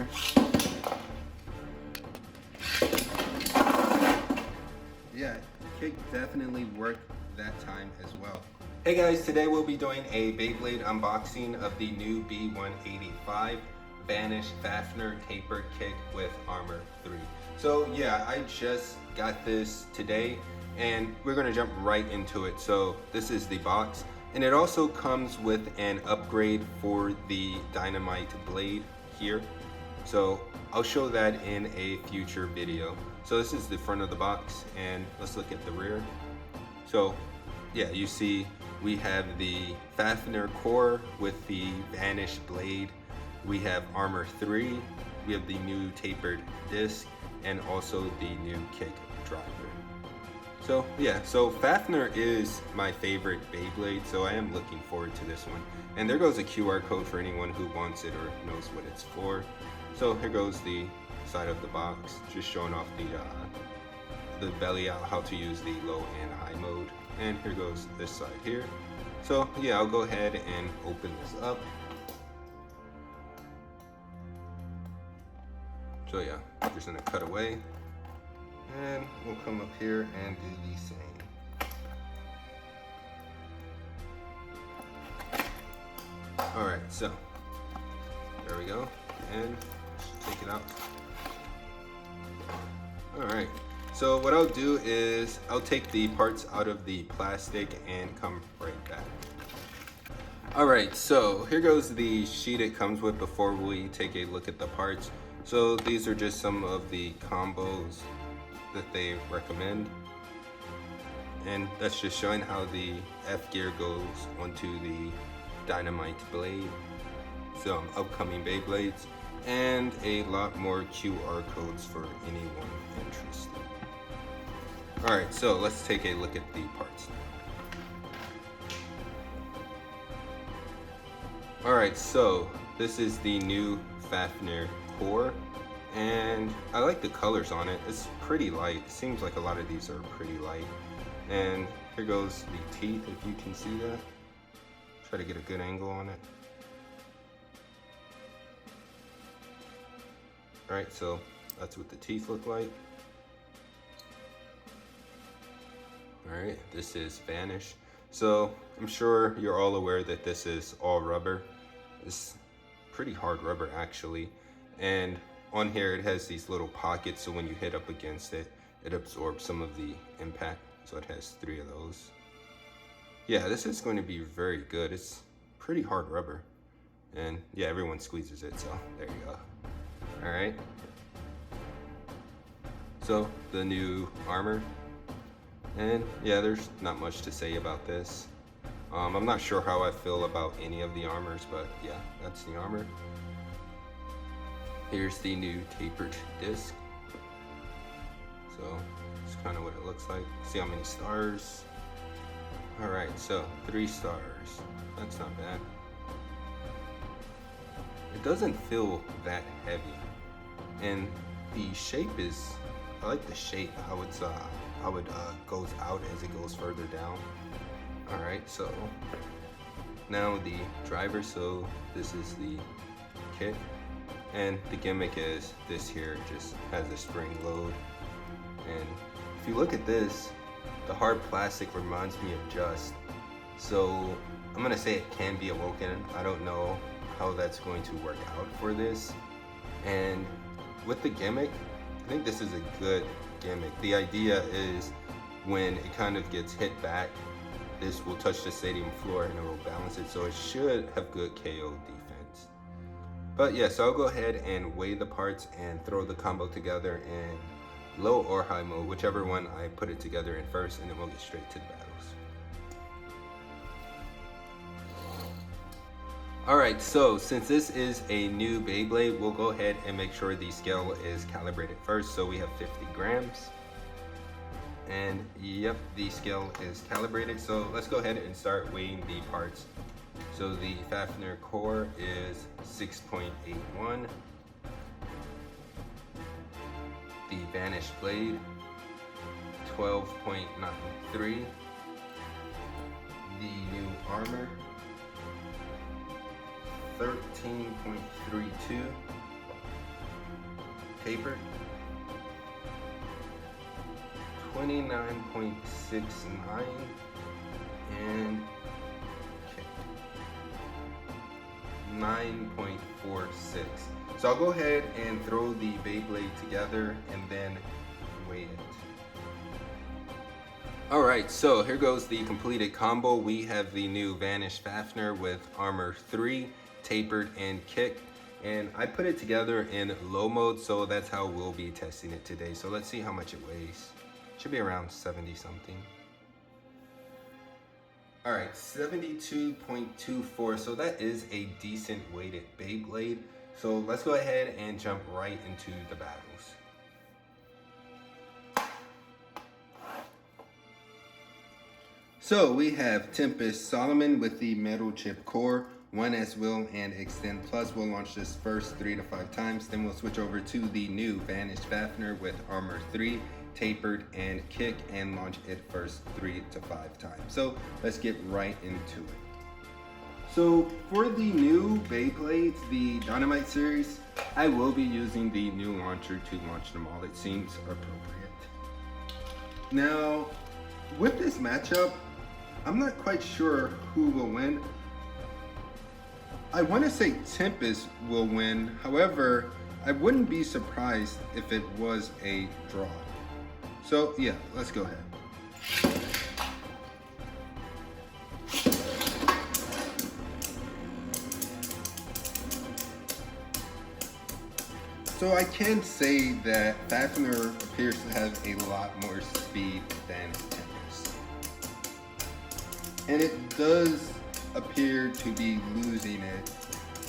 Fafnir. Yeah, kick definitely worked that time as well. Hey guys, today we'll be doing a Beyblade unboxing of the new B185 Vanish Fafnir Tapered Kick with Armor 3. So yeah, I just got this today and we're gonna jump right into it. So this is the box, and it also comes with an upgrade for the Dynamite blade here. So I'll show that in a future video. So this is the front of the box, and let's look at the rear. So yeah, you see we have the Fafnir core with the Vanish blade. We have Armor 3, we have the new tapered disc, and also the new kick driver. So yeah, so Fafnir is my favorite Beyblade, so I am looking forward to this one. And there goes a QR code for anyone who wants it or knows what it's for. So here goes the side of the box, just showing off the belly out, how to use the low and high mode. And here goes this side here. So yeah, I'll go ahead and open this up. So yeah, I'm just gonna cut away, and we'll come up here and do the same. All right, so there we go, and take it out. All right, so what I'll do is I'll take the parts out of the plastic and come right back. All right, so here goes the sheet it comes with before we take a look at the parts. So these are just some of the combos that they recommend. And that's just showing how the F gear goes onto the Dynamite blade, some upcoming Beyblades, and a lot more QR codes for anyone interested. All right, so let's take a look at the parts. All right, so this is the new Fafnir core, and I like the colors on it. It's pretty light. It seems like a lot of these are pretty light. And here goes the teeth, if you can see that. Try to get a good angle on it. All right, so that's what the teeth look like. All right, this is Vanish. So I'm sure you're all aware that this is all rubber. It's pretty hard rubber actually. And on here it has these little pockets, so when you hit up against it, it absorbs some of the impact. So it has 3 of those. Yeah, this is going to be very good. It's pretty hard rubber. And yeah, everyone squeezes it, so there you go. All right. So the new armor. And yeah, there's not much to say about this. I'm not sure how I feel about any of the armors, but yeah, that's the armor. Here's the new tapered disc. So it's kind of what it looks like. See how many stars? All right, so 3 stars. That's not bad. It doesn't feel that heavy, and the shape is. I like the shape. How it goes out as it goes further down. All right, so now the driver. So this is the kit. And the gimmick is this here just has a spring load. And if you look at this, the hard plastic reminds me of Just. So I'm gonna say it can be Awoken. I don't know how that's going to work out for this. And with the gimmick, I think this is a good gimmick. The idea is when it kind of gets hit back, this will touch the stadium floor and it will balance it. So it should have good KO defense. But yeah, so I'll go ahead and weigh the parts and throw the combo together in low or high mode, whichever one I put it together in first, and then we'll get straight to the battles. All right, so since this is a new Beyblade, we'll go ahead and make sure the scale is calibrated first. So we have 50 grams. And yep, the scale is calibrated. So let's go ahead and start weighing the parts. So the Fafnir core is 6.81. The Vanish blade, 12.93. The new armor, 13.32. Tapered. 29.69 and Kick. 9.46. So I'll go ahead and throw the Beyblade together and then weigh it. Alright, so here goes the completed combo. We have the new Vanish Fafnir with armor 3, Tapered, and Kick. And I put it together in low mode, so that's how we'll be testing it today. So let's see how much it weighs. Should be around 70 something. Alright, 72.24, so that is a decent weighted Beyblade. So let's go ahead and jump right into the battles. So we have Tempest Solomon with the metal chip core, 1 as will and Xtend plus. We'll launch this first 3 to 5 times, then we'll switch over to the new Vanish Fafnir with armor 3, Tapered, and Kick, and launch it first 3 to 5 times. So let's get right into it. So for the new Beyblades, the Dynamite series, I will be using the new launcher to launch them all. It seems appropriate. Now, with this matchup, I'm not quite sure who will win. I want to say Tempest will win. However, I wouldn't be surprised if it was a draw. So yeah, let's go ahead. So I can say that Fafnir appears to have a lot more speed than Tempest. And it does appear to be losing it,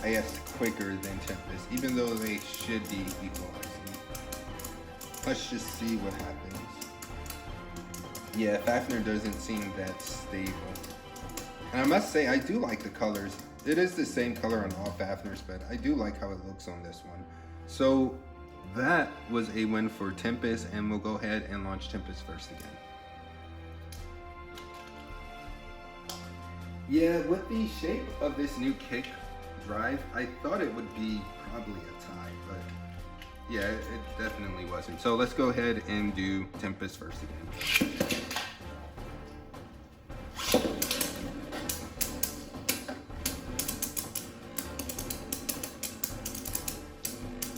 I guess, quicker than Tempest, even though they should be equalizing. Let's just see what happens. Yeah, Fafnir doesn't seem that stable. And I must say, I do like the colors. It is the same color on all Fafnirs, but I do like how it looks on this one. So that was a win for Tempest, and we'll go ahead and launch Tempest first again. Yeah, with the shape of this new Kick drive, I thought it would be probably a tie, but yeah, it definitely wasn't. So let's go ahead and do Tempest first again.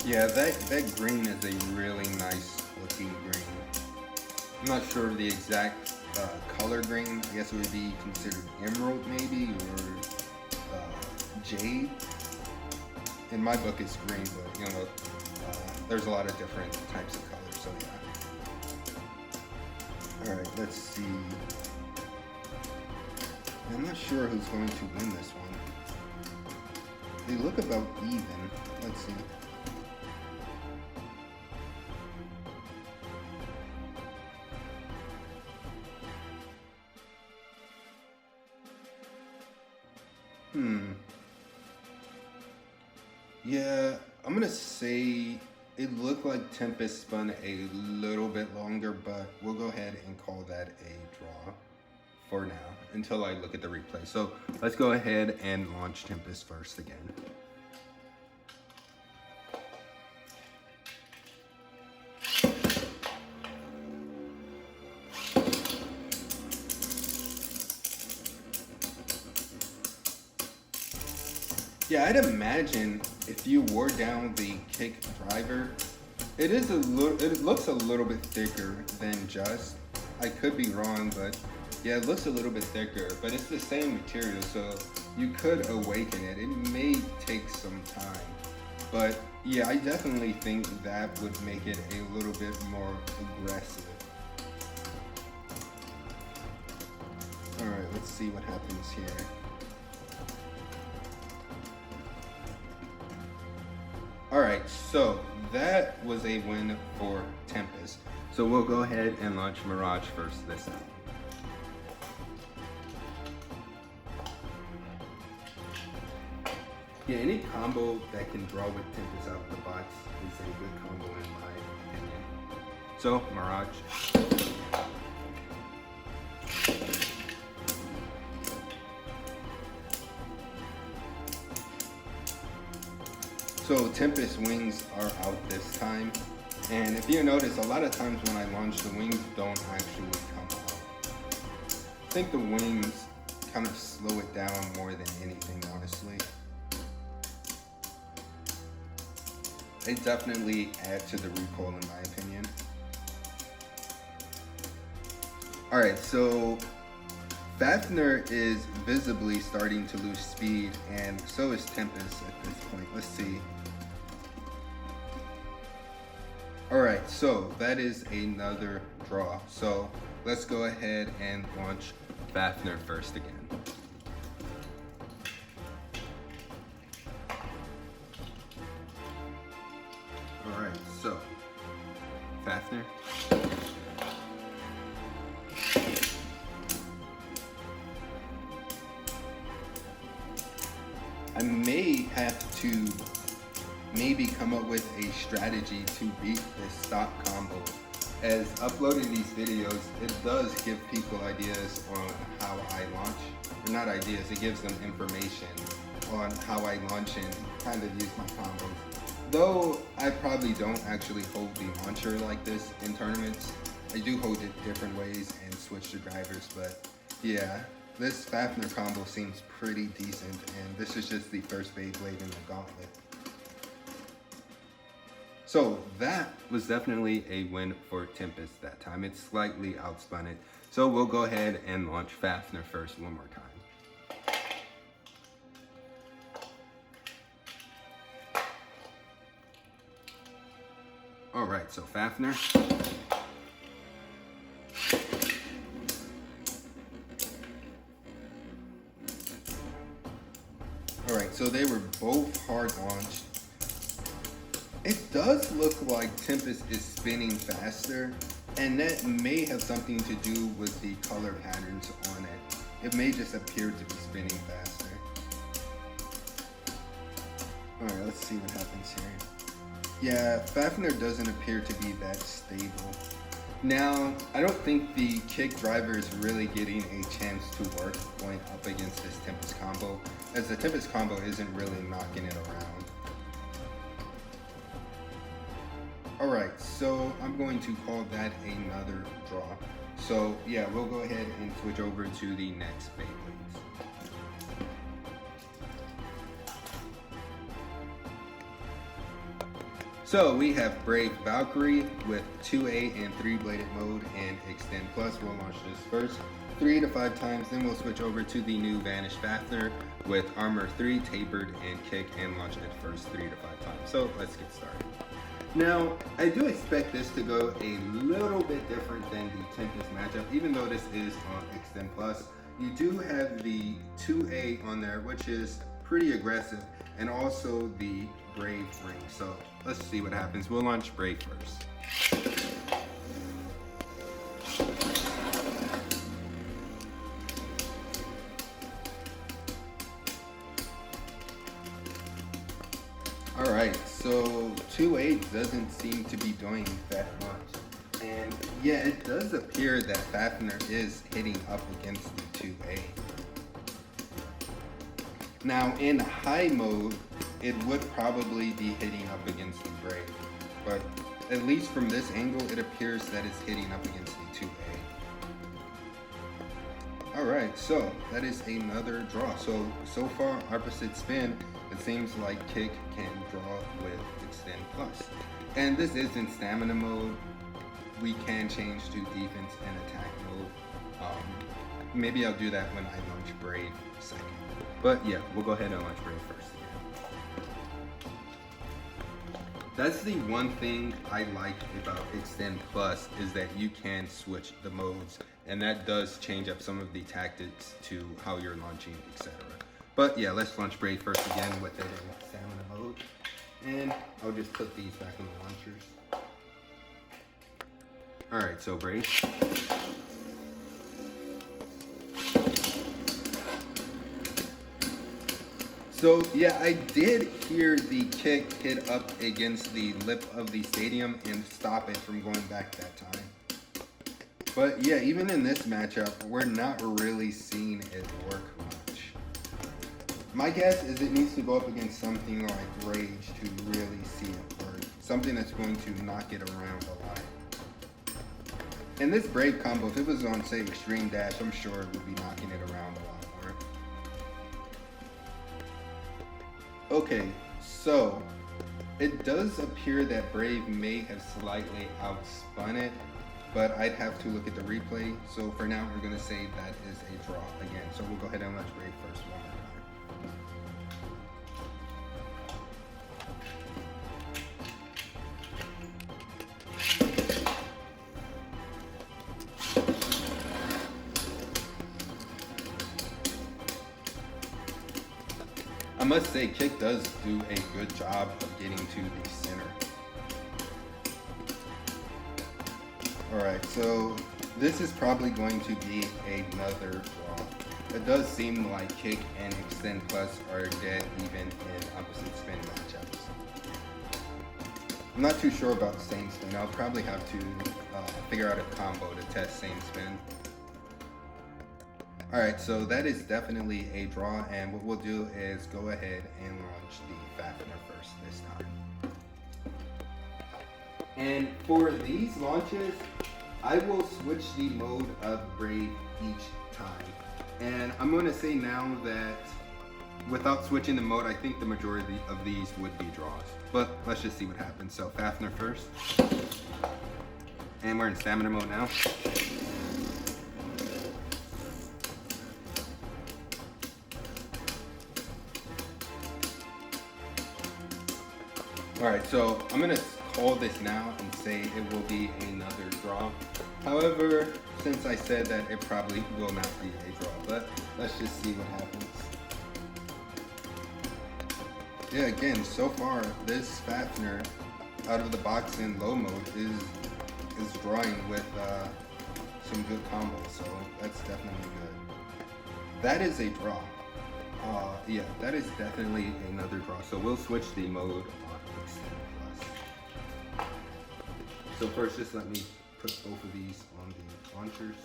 Yeah, that green is a really nice looking green. I'm not sure of the exact color green. I guess it would be considered emerald maybe, or jade. In my book it's green, but you know, there's a lot of different types of colors, so yeah. Alright, let's see. I'm not sure who's going to win this one. They look about even. Let's see. Yeah, I'm gonna say it looked like Tempest spun a little bit longer, but we'll go ahead and call that a draw for now until I look at the replay. So let's go ahead and launch Tempest first again. Yeah, I'd imagine if you wore down the Kick driver, it looks a little bit thicker than just. I could be wrong, but yeah, it looks a little bit thicker, but it's the same material, so you could awaken it. It may take some time, but yeah, I definitely think that would make it a little bit more aggressive. All right, let's see what happens here. Alright, so that was a win for Tempest. So we'll go ahead and launch Mirage first this time. Yeah, any combo that can draw with Tempest out of the box is a good combo in my opinion. So, Mirage. So Tempest wings are out this time. And if you notice, a lot of times when I launch, the wings don't actually come out. I think the wings kind of slow it down more than anything, honestly. They definitely add to the recoil in my opinion. Alright, so Fafnir is visibly starting to lose speed, and so is Tempest at this point. Let's see. Alright, so that is another draw. So let's go ahead and launch Fafnir first again. Alright, so Fafnir. I may have to maybe come up with a strategy to beat this stock combo. As uploading these videos, it does give people ideas on how I launch, or not ideas, it gives them information on how I launch and kind of use my combos. Though I probably don't actually hold the launcher like this in tournaments. I do hold it different ways and switch the drivers, but yeah, this Fafnir combo seems pretty decent, and this is just the first Beyblade in the gauntlet. So that was definitely a win for Tempest that time. It slightly outspun it. So we'll go ahead and launch Fafnir first one more time. All right, so Fafnir. All right, so they were both hard launched. It does look like Tempest is spinning faster, and that may have something to do with the color patterns on it. It may just appear to be spinning faster. Alright, let's see what happens here. Yeah, Fafnir doesn't appear to be that stable. Now, I don't think the kick driver is really getting a chance to work going up against this Tempest combo, as the Tempest combo isn't really knocking it around. Alright, so I'm going to call that another draw. So yeah, we'll go ahead and switch over to the next Beyblades. So we have Brave Valkyrie with 2A and 3-bladed mode and Xtend Plus. We'll launch this first 3 to 5 times, then we'll switch over to the new Vanish Fafnir with Armor 3, Tapered, and Kick, and launch it first 3 to 5 times. So let's get started. Now, I do expect this to go a little bit different than the Tempest matchup, even though this is on Xtend Plus. You do have the 2A on there, which is pretty aggressive, and also the Brave ring. So let's see what happens. We'll launch Brave first. Alright, so 2A doesn't seem to be doing that much. And yeah, it does appear that Fafnir is hitting up against the 2A. Now in high mode, it would probably be hitting up against the Brave. But at least from this angle, it appears that it's hitting up against the 2A. Alright, so that is another draw. So far, opposite spin. It seems like Kick can draw with Xtend Plus. And this is in stamina mode. We can change to defense and attack mode. Maybe I'll do that when I launch Brave second. But yeah, we'll go ahead and launch Brave first. That's the one thing I like about Xtend Plus, is that you can switch the modes, and that does change up some of the tactics to how you're launching, etc. But yeah, let's launch Brave first again with it in stamina mode. And I'll just put these back in the launchers. Alright, so Brave. So yeah, I did hear the Kick hit up against the lip of the stadium and stop it from going back that time. But yeah, even in this matchup, we're not really seeing it work much. My guess is it needs to go up against something like Rage to really see it work. Something that's going to knock it around a lot. And this Brave combo, if it was on, say, Extreme Dash, I'm sure it would be knocking it around a lot more. Okay, so it does appear that Brave may have slightly outspun it, but I'd have to look at the replay. So for now, we're gonna say that is a draw again. So we'll go ahead and launch Brave first one more time. I must say, Kick does do a good job of getting to the center. Alright, so this is probably going to be another draw. It does seem like Kick and Xtend Plus are dead even in opposite spin matchups. I'm not too sure about same spin. I'll probably have to figure out a combo to test same spin. Alright, so that is definitely a draw, and what we'll do is go ahead and launch the Fafnir first this time. And for these launches, I will switch the mode of Brave each time. And I'm going to say now that without switching the mode, I think the majority of these would be draws. But let's just see what happens. So Fafnir first. And we're in stamina mode now. Alright, so I'm going to call this now and say it will be another draw. However, since I said that, it probably will not be a draw, but let's just see what happens. Yeah, again, so far, this Fafnir out of the box in low mode is drawing with some good combos, so that's definitely good. That is a draw. Yeah, that is definitely another draw. So we'll switch the mode on Xtend Plus. So first, just let me put both of these on the launchers.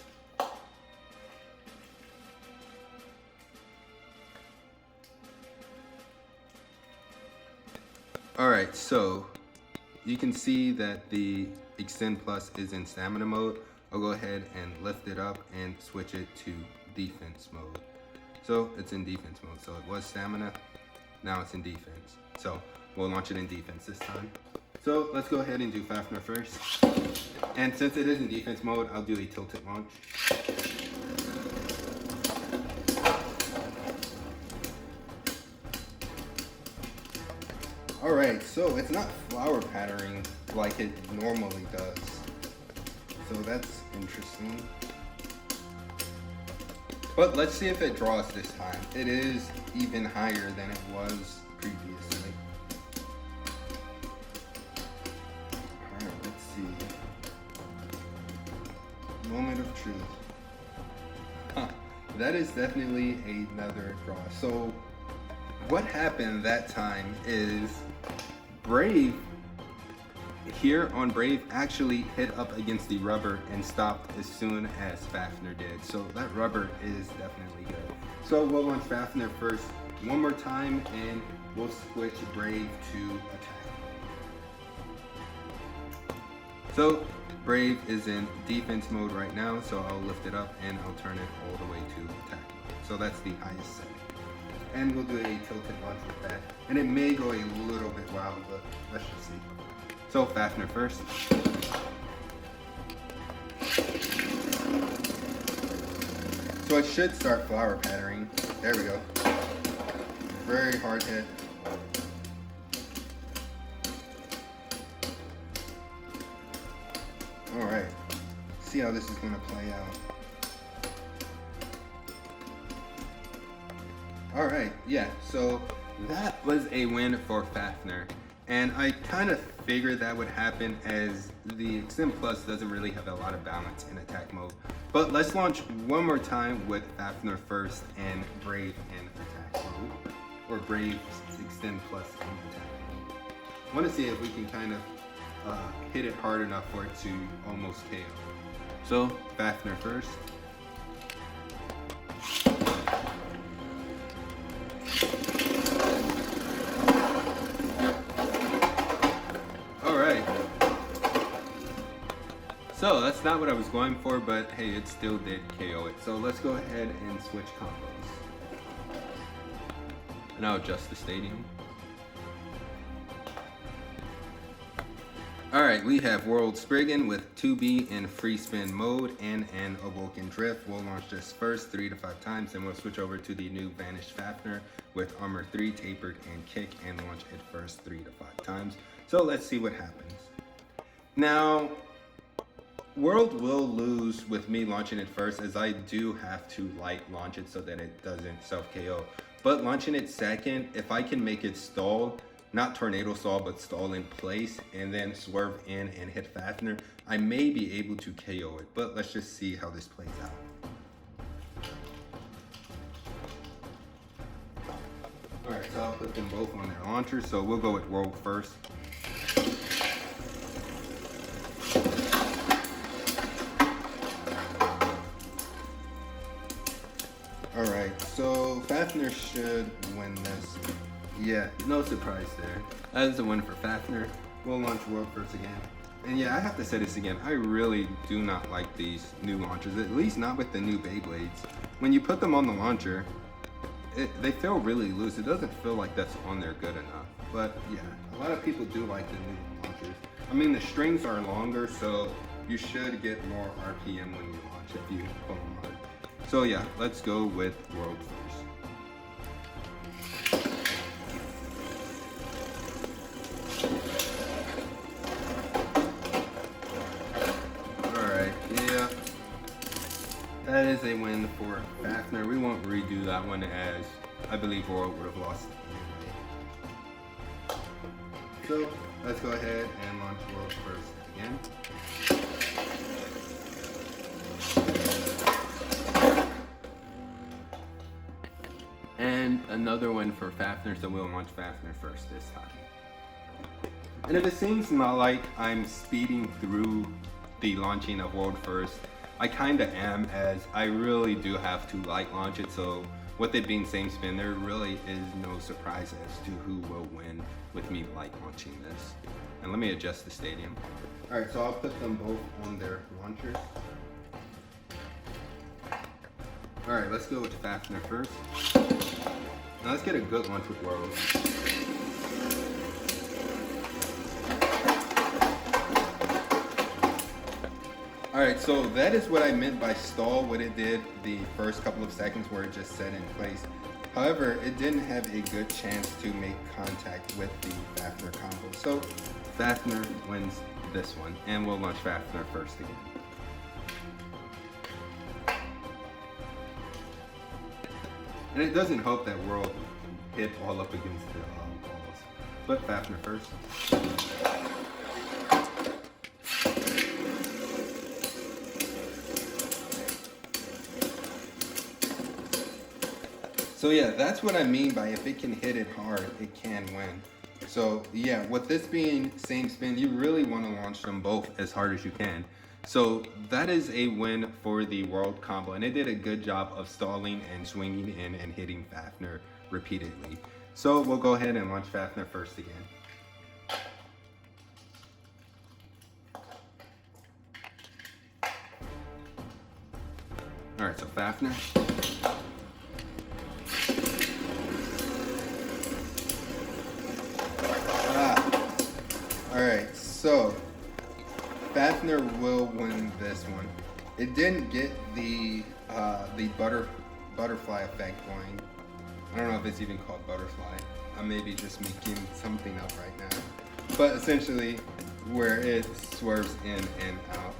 Alright, so you can see that the Xtend Plus is in stamina mode. I'll go ahead and lift it up and switch it to defense mode. So it's in defense mode. So it was stamina, now it's in defense. So we'll launch it in defense this time. So let's go ahead and do Fafnir first. And since it is in defense mode, I'll do a tilted launch. Alright, so it's not flower patterning like it normally does. So that's interesting. But let's see if it draws this time. It is even higher than it was previously. Alright, let's see. Moment of truth. Huh, that is definitely another draw. So what happened that time is Brave here on Brave actually hit up against the rubber and stopped as soon as Fafnir did. So that rubber is definitely good. So we'll launch Fafnir first one more time and we'll switch Brave to attack. So Brave is in defense mode right now, so I'll lift it up and I'll turn it all the way to attack mode. So that's the highest setting. And we'll do a tilted launch with that. And it may go a little bit wild, but let's just see. So Fafnir first. So it should start flower patterning. There we go. Very hard hit. Alright. See how this is going to play out. Alright, yeah, so that was a win for Fafnir. And I kind of figured that would happen as the Xtend Plus doesn't really have a lot of balance in attack mode. But let's launch one more time with Fafnir first and Brave in attack mode. Or Brave Xtend Plus in attack mode. I want to see if we can kind of hit it hard enough for it to almost KO. So, Fafnir first. So that's not what I was going for, but hey, it still did KO it. So let's go ahead and switch combos. And I'll adjust the stadium. Alright, we have World Spriggan with 2B in free spin mode and an Awoken drift. We'll launch this first 3 to 5 times, then we'll switch over to the new Vanish Fafnir with armor 3, tapered, and kick, and launch it first 3 to 5 times. So let's see what happens. Now, World will lose with me launching it first, as I do have to light launch it so that it doesn't self-KO. But launching it second, if I can make it stall, not tornado stall, but stall in place, and then swerve in and hit Fafnir, I may be able to KO it, but let's just see how this plays out. Alright, so I'll put them both on their launchers, so we'll go with World first. Alright, so Fafnir should win this. Yeah, no surprise there. That is a win for Fafnir. We'll launch World first again. And yeah, I have to say this again. I really do not like these new launchers, at least not with the new Beyblades. When you put them on the launcher, they feel really loose. It doesn't feel like that's on there good enough. But yeah, a lot of people do like the new launchers. I mean, the strings are longer, so you should get more RPM when you launch if you pull them hard. So yeah, let's go with World first. That is a win for Fafnir. We won't redo that one, as I believe World would have lost anyway. So let's go ahead and launch World first again. And another win for Fafnir, so we'll launch Fafnir first this time. And if it seems not like I'm speeding through the launching of World first, I kinda am, as I really do have to light launch it, so with it being same spin, there really is no surprise as to who will win with me light launching this. And let me adjust the stadium. Alright, so I'll put them both on their launchers. Alright, let's go with Fafnir first. Now let's get a good launch with World. Alright, so that is what I meant by stall, what it did the first couple of seconds where it just set in place. However, it didn't have a good chance to make contact with the Fafnir combo. So Fafnir wins this one, and we'll launch Fafnir first again. And it doesn't help that World hit all up against the balls, but Fafnir first. So yeah, that's what I mean by if it can hit it hard, it can win. So yeah, with this being same spin, you really want to launch them both as hard as you can. So that is a win for the World combo, and it did a good job of stalling and swinging in and hitting Fafnir repeatedly. So we'll go ahead and launch Fafnir first again. Alright, so Fafnir. Alright, so Fafnir will win this one. It didn't get the butterfly effect going. I don't know if it's even called butterfly. I may be just making something up right now. But essentially, where it swerves in and out.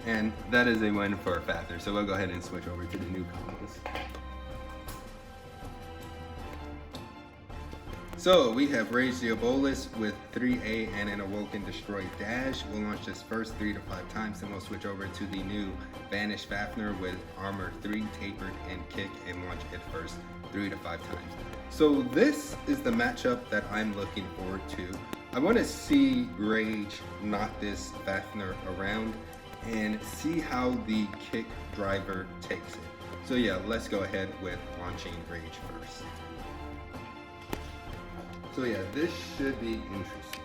And that is a win for Fafnir. So we'll go ahead and switch over to the new combos. So we have raised Diabolos with 3A and an Awoken Destroy Dash. We'll launch this first 3 to 5 times, then we'll switch over to the new Vanish Fafnir with armor 3, tapered, and kick, and launch it first 3 to 5 times. So this is the matchup that I'm looking forward to. I want to see Rage knock this Fafnir around and see how the kick driver takes it. So yeah, let's go ahead with launching Rage first. So yeah, this should be interesting.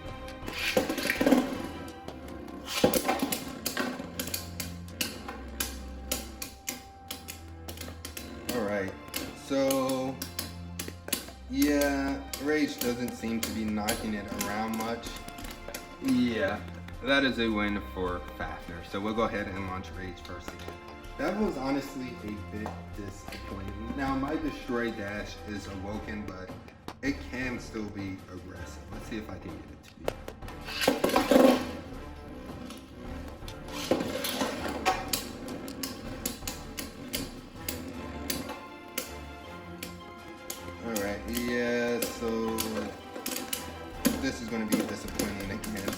Rage doesn't seem to be knocking it around much. Yeah, that is a win for Fafnir. So we'll go ahead and launch Rage first again. That was honestly a bit disappointing. Now my Destroy Dash is Awoken, but it can still be aggressive. Let's see if I can get it to be. Alright, yeah, so this is going to be disappointing again.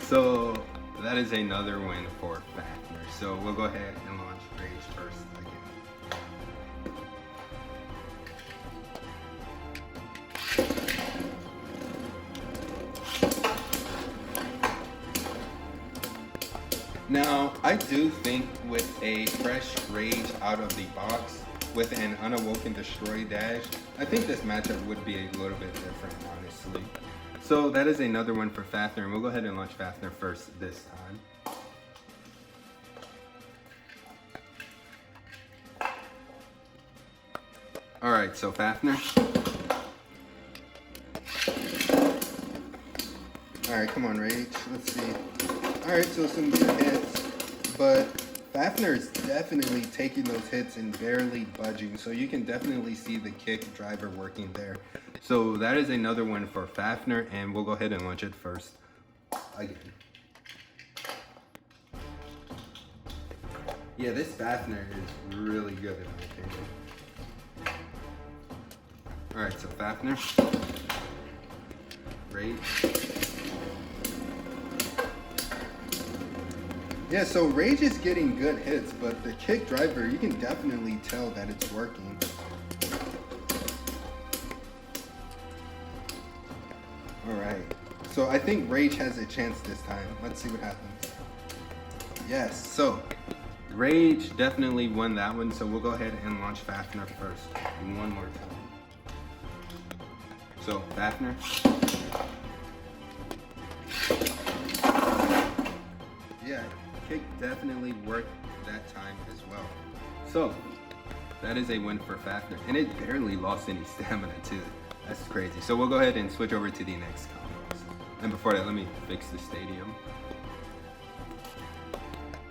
So that is another win for Fafnir. So we'll go ahead and launch Rage first again. Now, I do think with a fresh Rage out of the box, with an unawoken Destroy Dash, I think this matchup would be a little bit different, honestly. So that is another one for Fafnir, and we'll go ahead and launch Fafnir first this time. Alright, so Fafnir. Alright, come on, Rage. Let's see. Alright, so some good hits, but Fafnir is definitely taking those hits and barely budging, so you can definitely see the kick driver working there. So that is another one for Fafnir, and we'll go ahead and launch it first again. Yeah, this Fafnir is really good in my opinion. Alright, so Fafnir. Rage. Yeah, so Rage is getting good hits, but the kick driver, you can definitely tell that it's working. Alright, so I think Rage has a chance this time. Let's see what happens. Yes, so Rage definitely won that one, so we'll go ahead and launch Fafnir first one more time. So, Fafnir. Yeah, kick definitely worked that time as well. So, that is a win for Fafnir, and it barely lost any stamina too. That's crazy. So we'll go ahead and switch over to the next combos. And before that, let me fix the stadium.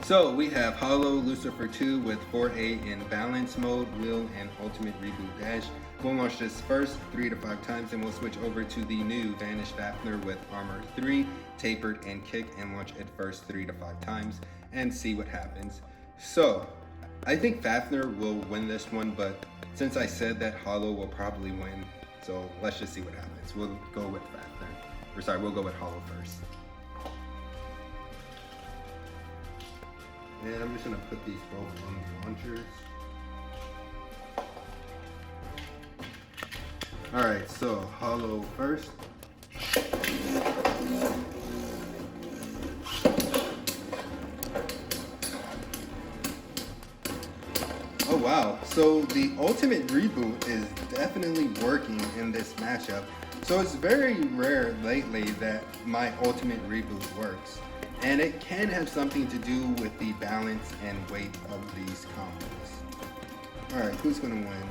So we have Hollow Lucifer 2 with 4A in balance mode, wheel, and ultimate reboot dash. We'll launch this first 3 to 5 times, and we'll switch over to the new Vanish Fafnir with armor 3, tapered, and kick, and launch it first 3 to 5 times and see what happens. So I think Fafnir will win this one, but since I said that Hollow will probably win, so let's just see what happens. We'll go with Fafnir. Or sorry, we'll go with Hollow first. And I'm just gonna put these both on the launchers. Alright, so Hollow first. Oh wow, so the ultimate reboot is definitely working in this matchup. So it's very rare lately that my ultimate reboot works. And it can have something to do with the balance and weight of these combos. Alright, who's gonna win?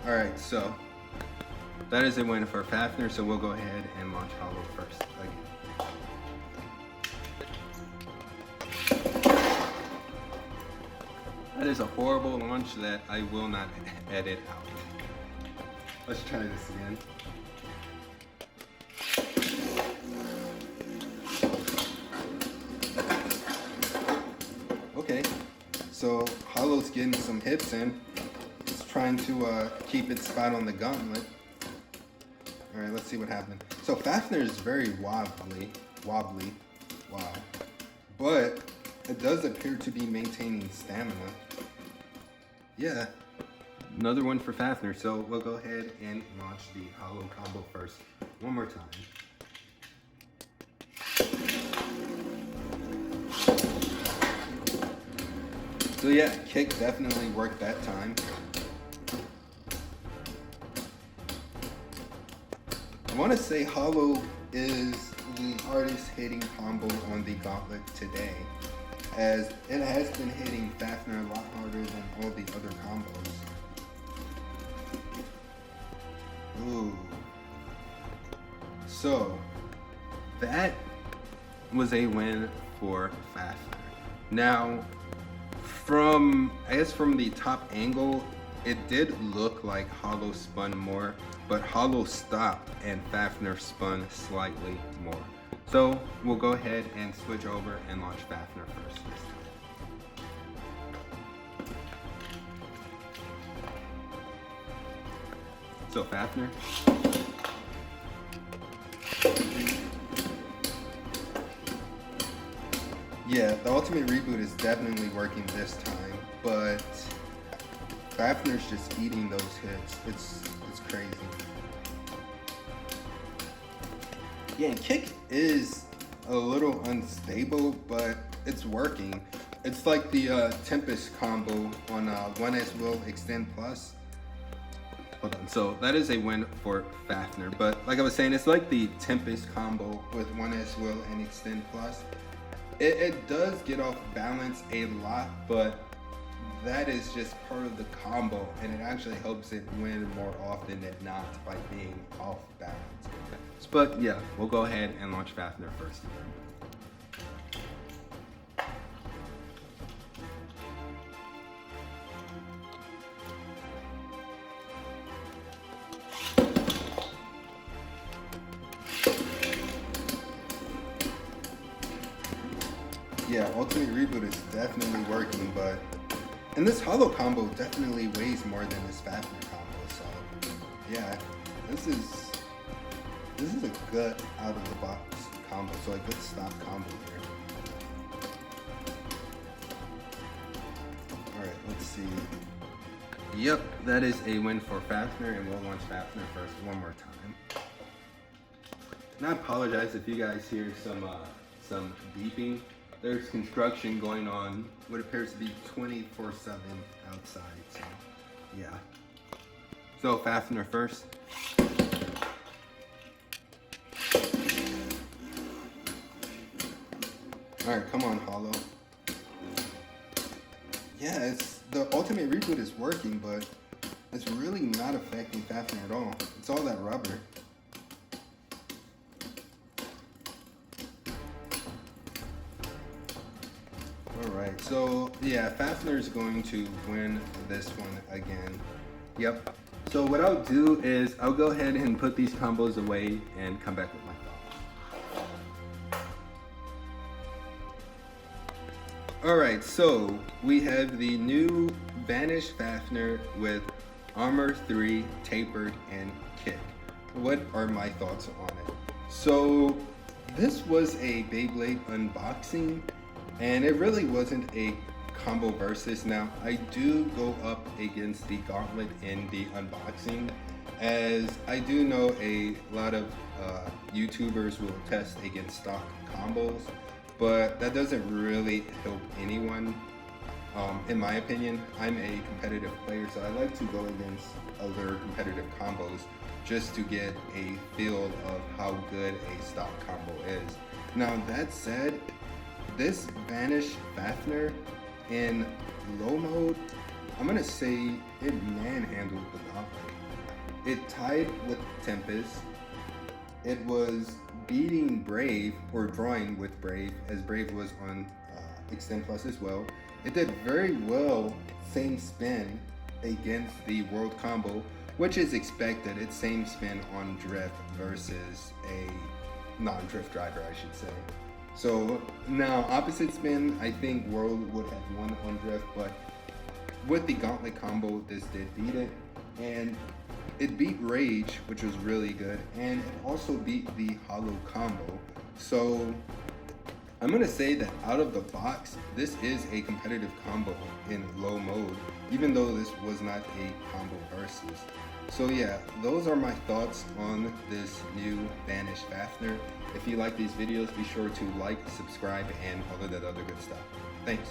Alright, so that is a win for Fafnir, so we'll go ahead and launch Hollow first again. That is a horrible launch that I will not edit out. Let's try this again. Okay, so Hollow's getting some hits in. It's trying to keep its spot on the gauntlet. Alright, let's see what happens. So Fafnir is very wobbly, wow. But it does appear to be maintaining stamina. Yeah, another one for Fafnir. So we'll go ahead and launch the Hollow combo first, one more time. So yeah, kick definitely worked that time. I want to say Hollow is the hardest hitting combo on the gauntlet today, as it has been hitting Fafnir a lot harder than all the other combos. Ooh. so that was a win for Fafnir. Now, from the top angle, it did look like Hollow spun more, but Hollow stopped and Fafnir spun slightly more. So we'll go ahead and switch over and launch Fafnir first this time. So Fafnir. Yeah, the ultimate reboot is definitely working this time, but Fafnir's just eating those hits. It's crazy. Yeah, and kick is a little unstable, but it's working. It's like the Tempest combo on 1S Will Xtend Plus. Hold on, so that is a win for Fafnir, but like I was saying, it's like the Tempest combo with 1S Will and Xtend Plus. It does get off balance a lot, but that is just part of the combo, and it actually helps it win more often than not by being off balance. But yeah, we'll go ahead and launch Fafnir first. Yeah, ultimate reboot is definitely working, and this Hollow combo definitely weighs more than this Fafnir combo. So yeah, this is a good out of the box combo, so a good stock combo here. All right, let's see. Yep, that is a win for Fafnir, and we'll launch Fafnir first one more time. And I apologize if you guys hear some beeping. There's construction going on, what appears to be 24/7 outside, so yeah. So Fafnir first. Alright, come on, Hollow. Yeah, the ultimate reboot is working, but it's really not affecting Fafnir at all. It's all that rubber. Alright, so yeah, Fafnir is going to win this one again. Yep. So what I'll do is I'll go ahead and put these combos away and come back with my thoughts. Alright, so we have the new Vanish Fafnir with Armor 3, Tapered, and Kick. What are my thoughts on it? So this was a Beyblade unboxing, and it really wasn't a combo versus. Now, I do go up against the gauntlet in the unboxing, as I do know a lot of YouTubers will test against stock combos, but that doesn't really help anyone. In my opinion, I'm a competitive player, so I like to go against other competitive combos just to get a feel of how good a stock combo is. Now, that said, this Vanish Fafnir in low mode, I'm gonna say it manhandled the gauntlet. It tied with Tempest. It was beating Brave, or drawing with Brave, as Brave was on Xtend Plus as well. It did very well same spin against the World Combo, which is expected. It's same spin on Drift versus a non-Drift driver, I should say. So now opposite spin, I think World would have won on Drift, but with the Gauntlet combo, this did beat it. And it beat Rage, which was really good, and it also beat the Hollow combo. So I'm gonna say that out of the box, this is a competitive combo in low mode, even though this was not a combo versus. So yeah, those are my thoughts on this new Vanish Fafnir. If you like these videos, be sure to like, subscribe, and all of that other good stuff. Thanks.